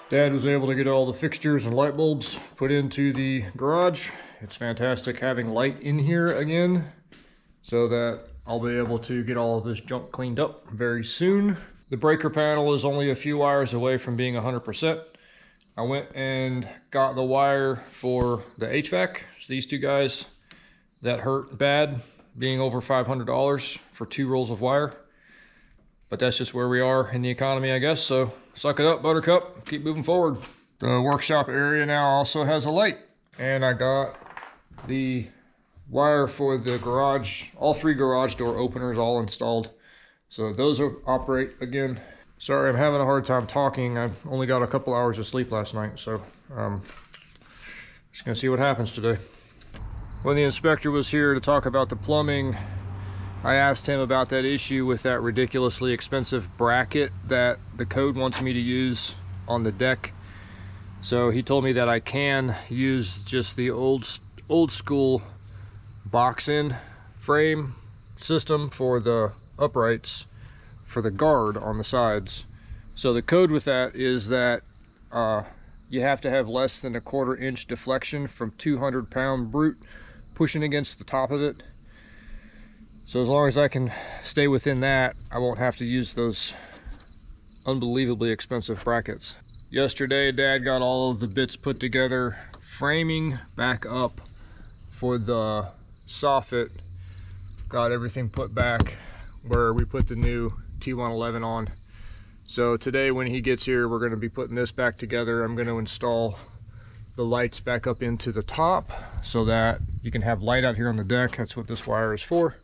Dad was able to get all the fixtures and light bulbs put into the garage. It's fantastic having light in here again so that I'll be able to get all of this junk cleaned up very soon. The breaker panel is only a few wires away from being 100%. I went and got the wire for the HVAC. It's these two guys that hurt bad, being over $500 for 2 rolls of wire. But that's just where we are in the economy, I guess. So suck it up, Buttercup. Keep moving forward. The workshop area now also has a light. And I got the wire for the garage, all 3 garage door openers all installed. So those will operate again. Sorry, I'm having a hard time talking. I only got a couple hours of sleep last night. So just gonna see what happens today. When the inspector was here to talk about the plumbing, I asked him about that issue with that ridiculously expensive bracket that the code wants me to use on the deck. So he told me that I can use just the old school box-in frame system for the uprights for the guard on the sides. So the code with that is that you have to have less than a 1/4 inch deflection from 200-pound brute pushing against the top of it. So as long as I can stay within that, I won't have to use those unbelievably expensive brackets. Yesterday, Dad got all of the bits put together, framing back up for the soffit, got everything put back where we put the new T111 on. So today when he gets here, we're gonna be putting this back together. I'm gonna install the lights back up into the top so that you can have light out here on the deck. That's what this wire is for.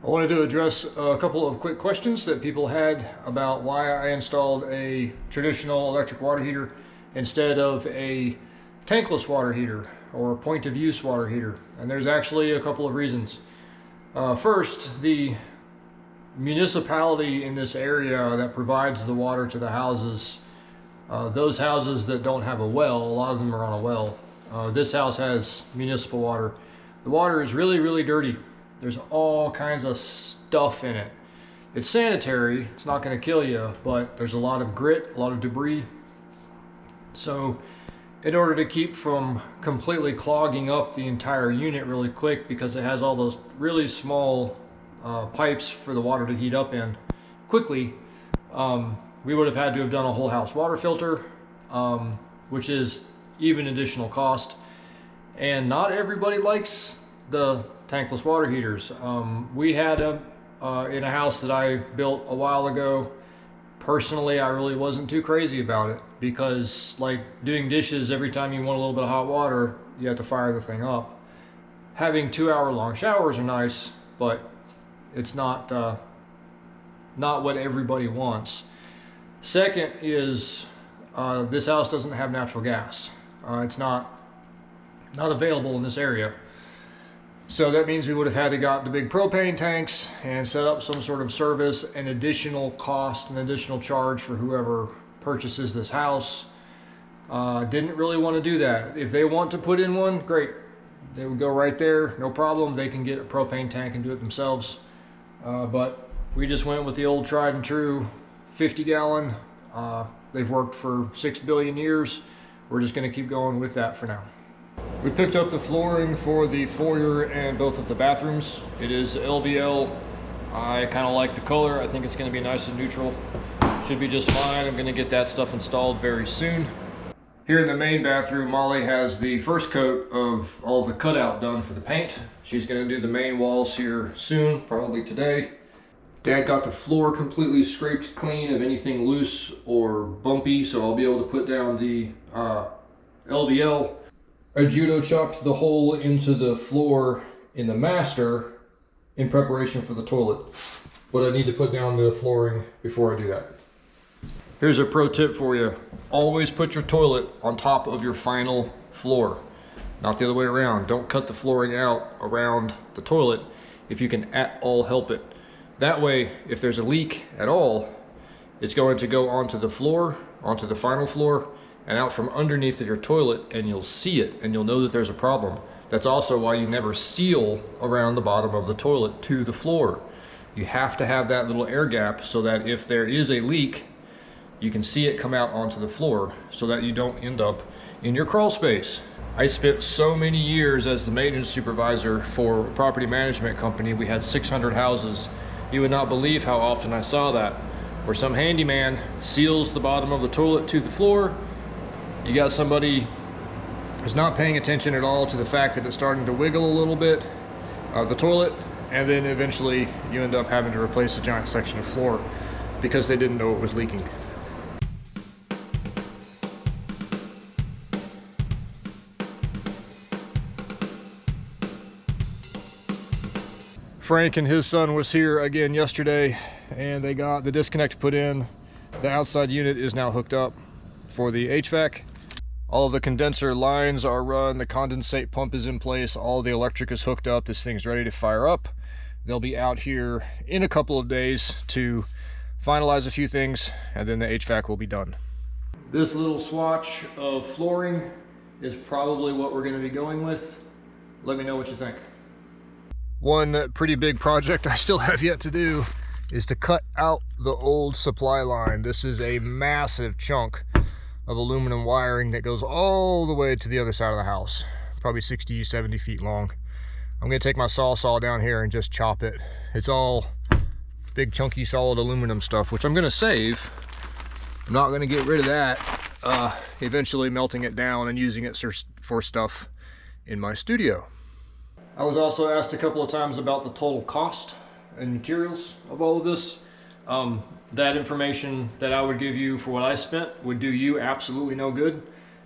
I wanted to address a couple of quick questions that people had about why I installed a traditional electric water heater instead of a tankless water heater or a point of use water heater. And there's actually a couple of reasons. First, the municipality in this area that provides the water to the houses, those houses that don't have a well, a lot of them are on a well. This house has municipal water. The water is really, really dirty. There's all kinds of stuff in it. It's sanitary, it's not gonna kill you, but there's a lot of grit, a lot of debris. So in order to keep from completely clogging up the entire unit really quick, because it has all those really small pipes for the water to heat up in quickly, we would have had to have done a whole house water filter, which is even additional cost. And not everybody likes the tankless water heaters. We had them in a house that I built a while ago. Personally, I really wasn't too crazy about it because, like doing dishes, every time you want a little bit of hot water, you have to fire the thing up. Having 2-hour-long showers are nice, but it's not what everybody wants. Second is this house doesn't have natural gas. It's not available in this area. So that means we would have had to got the big propane tanks and set up some sort of service, an additional cost, an additional charge for whoever purchases this house. Didn't really want to do that. If they want to put in one, great. They would go right there, no problem. They can get a propane tank and do it themselves. But we just went with the old tried and true 50-gallon. They've worked for 6 billion years. We're just going to keep going with that for now. We picked up the flooring for the foyer and both of the bathrooms. It is LVL. I kind of like the color. I think it's going to be nice and neutral. Should be just fine. I'm going to get that stuff installed very soon. Here in the main bathroom, Molly has the first coat of all the cutout done for the paint. She's going to do the main walls here soon, probably today. Dad got the floor completely scraped clean of anything loose or bumpy, so I'll be able to put down the LVL. I judo chopped the hole into the floor in the master in preparation for the toilet, but I need to put down the flooring before I do that. Here's a pro tip for you. Always put your toilet on top of your final floor, not the other way around. Don't cut the flooring out around the toilet if you can at all help it. That way, if there's a leak at all, it's going to go onto the floor, onto the final floor, and out from underneath of your toilet, and you'll see it and you'll know that there's a problem. That's also why you never seal around the bottom of the toilet to the floor. You have to have that little air gap so that if there is a leak, you can see it come out onto the floor so that you don't end up in your crawl space. I spent so many years as the maintenance supervisor for a property management company. We had 600 houses. You would not believe how often I saw that, where some handyman seals the bottom of the toilet to the floor. You got somebody who's not paying attention at all to the fact that it's starting to wiggle a little bit, the toilet, and then eventually you end up having to replace a giant section of floor because they didn't know it was leaking. Frank and his son was here again yesterday, and they got the disconnect put in. The outside unit is now hooked up for the HVAC. All of the condenser lines are run, the condensate pump is in place, all the electric is hooked up, this thing's ready to fire up. They'll be out here in a couple of days to finalize a few things, and then the HVAC will be done. This little swatch of flooring is probably what we're going to be going with. Let me know what you think. One pretty big project I still have yet to do is to cut out the old supply line. This is a massive chunk of aluminum wiring that goes all the way to the other side of the house, probably 60, 70 feet long. I'm gonna take my saw down here and just chop it. It's all big chunky solid aluminum stuff, which I'm gonna save. I'm not gonna get rid of that, eventually melting it down and using it for stuff in my studio. I was also asked a couple of times about the total cost and materials of all of this. That information that I would give you for what I spent would do you absolutely no good,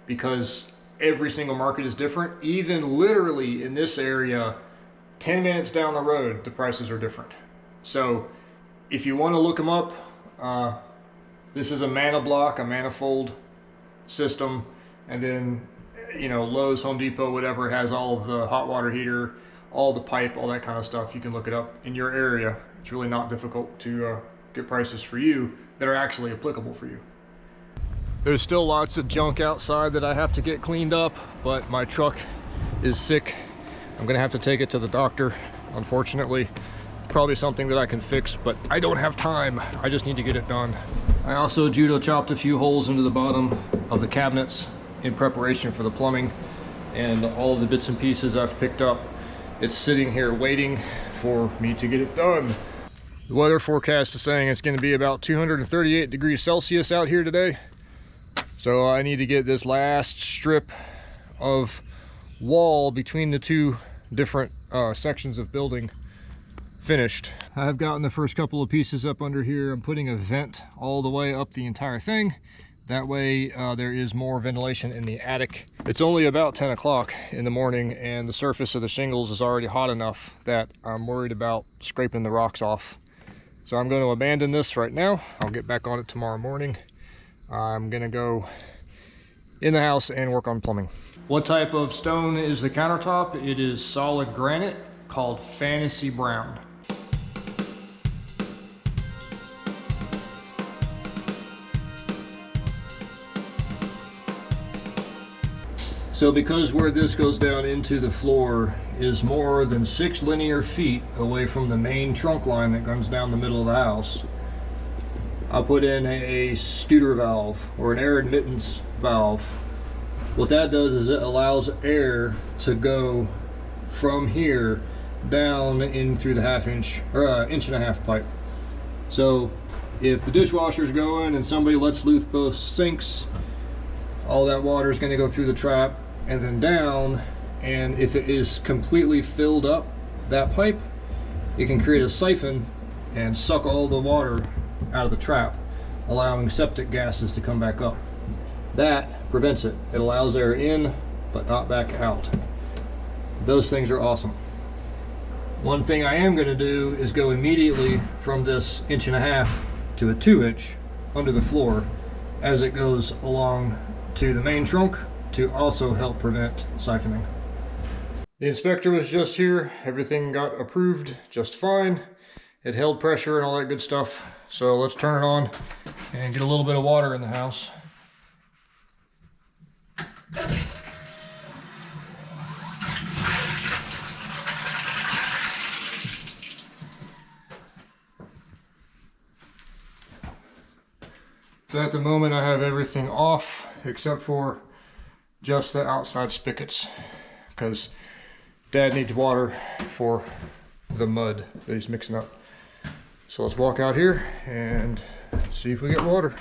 because every single market is different. Even literally in this area, 10 minutes down the road, the prices are different. So if you want to look them up, this is a ManaBlock, a manifold system, and then, you know, Lowe's, Home Depot, whatever, has all of the hot water heater, all the pipe, all that kind of stuff. You can look it up in your area. It's really not difficult to get prices for you that are actually applicable for you. There's still lots of junk outside that I have to get cleaned up, but my truck is sick. I'm gonna have to take it to the doctor, unfortunately. Probably something that I can fix, but I don't have time. I just need to get it done. I also judo chopped a few holes into the bottom of the cabinets in preparation for the plumbing, and all of the bits and pieces I've picked up. It's sitting here waiting for me to get it done. The weather forecast is saying it's going to be about 238 degrees Celsius out here today. So I need to get this last strip of wall between the two different sections of building finished. I've gotten the first couple of pieces up under here. I'm putting a vent all the way up the entire thing. That way there is more ventilation in the attic. It's only about 10 o'clock in the morning, and the surface of the shingles is already hot enough that I'm worried about scraping the rocks off. So I'm going to abandon this right now. I'll get back on it tomorrow morning. I'm going to go in the house and work on plumbing. What type of stone is the countertop? It is solid granite called Fantasy Brown. So because where this goes down into the floor is more than 6 linear feet away from the main trunk line that runs down the middle of the house, I put in a Studer valve, or an air admittance valve. What that does is it allows air to go from here down in through the inch and a half pipe. So if the dishwasher's going and somebody lets loose both sinks, all that water is going to go through the trap and then down, and if it is completely filled up, that pipe, it can create a siphon and suck all the water out of the trap, allowing septic gases to come back up. That prevents it. It allows air in but not back out. Those things are awesome. One thing I am going to do is go immediately from this 1.5 inch to a 2 inch under the floor as it goes along to the main trunk, to also help prevent siphoning. The inspector was just here. Everything got approved just fine. It held pressure and all that good stuff. So let's turn it on and get a little bit of water in the house. So at the moment I have everything off except for just the outside spigots, because Dad needs water for the mud that he's mixing up. So let's walk out here and see if we get water.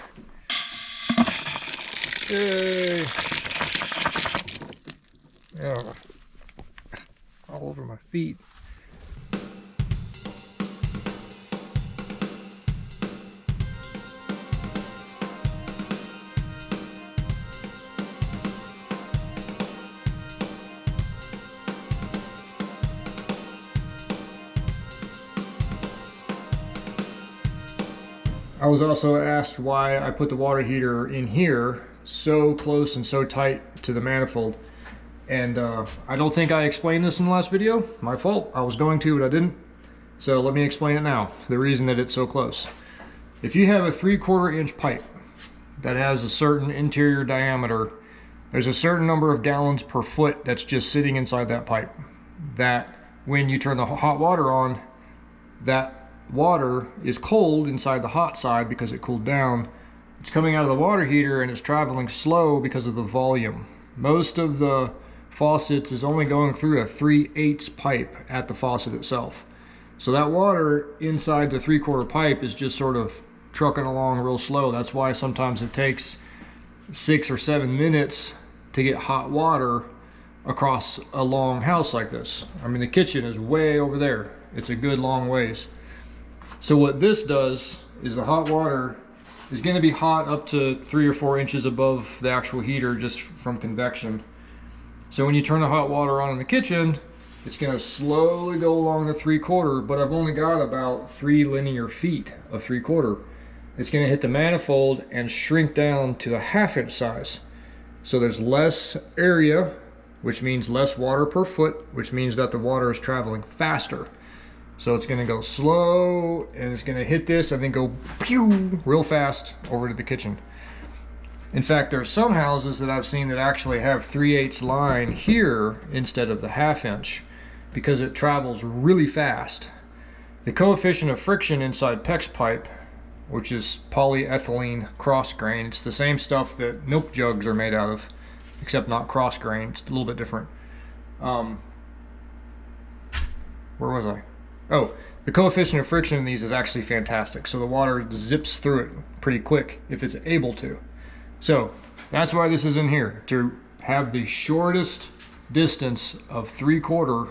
Yay! Oh, all over my feet. I was also asked why I put the water heater in here so close and so tight to the manifold. And I don't think I explained this in the last video. My fault. I was going to, but I didn't. So let me explain it now. The reason that it's so close. If you have a 3/4 inch pipe that has a certain interior diameter, there's a certain number of gallons per foot that's just sitting inside that pipe. That when you turn the hot water on, that water is cold inside the hot side because it cooled down. It's coming out of the water heater and it's traveling slow because of the volume. Most of the faucets is only going through a 3/8 pipe at the faucet itself. So that water inside the 3/4 pipe is just sort of trucking along real slow. That's why sometimes it takes 6 or 7 minutes to get hot water across a long house like this. I mean, the kitchen is way over there. It's a good long ways. So what this does is the hot water is going to be hot up to 3 or 4 inches above the actual heater just from convection. So when you turn the hot water on in the kitchen, it's going to slowly go along the 3/4, but I've only got about 3 linear feet of 3/4. It's going to hit the manifold and shrink down to a 1/2 inch size. So there's less area, which means less water per foot, which means that the water is traveling faster. So it's going to go slow and it's going to hit this and then go pew real fast over to the kitchen. In fact, there are some houses that I've seen that actually have 3/8 line here instead of the 1/2 inch because it travels really fast. The coefficient of friction inside PEX pipe, which is polyethylene cross grain, it's the same stuff that milk jugs are made out of, except not cross grain. It's a little bit different. Where was I? Oh, the coefficient of friction in these is actually fantastic. So the water zips through it pretty quick if it's able to. So that's why this is in here, to have the shortest distance of 3/4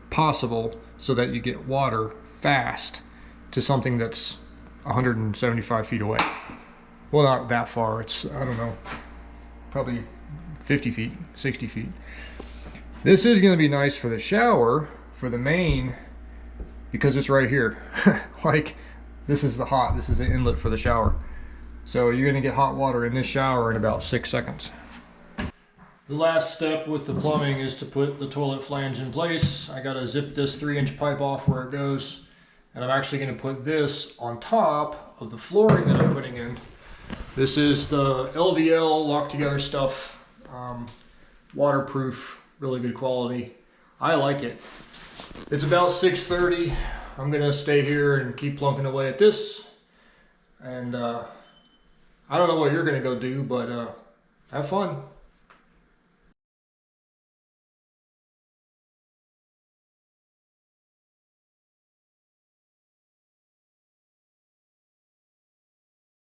possible so that you get water fast to something that's 175 feet away. Well, not that far. It's, I don't know, probably 50 feet, 60 feet. This is going to be nice for the shower, for the main, because it's right here. Like, this is the inlet for the shower. So you're gonna get hot water in this shower in about 6 seconds. The last step with the plumbing is to put the toilet flange in place. I gotta zip this 3-inch pipe off where it goes. And I'm actually gonna put this on top of the flooring that I'm putting in. This is the LVL lock together stuff. Waterproof, really good quality. I like it. It's about 6:30. I'm gonna stay here and keep plunking away at this. And I don't know what you're gonna go do, but have fun.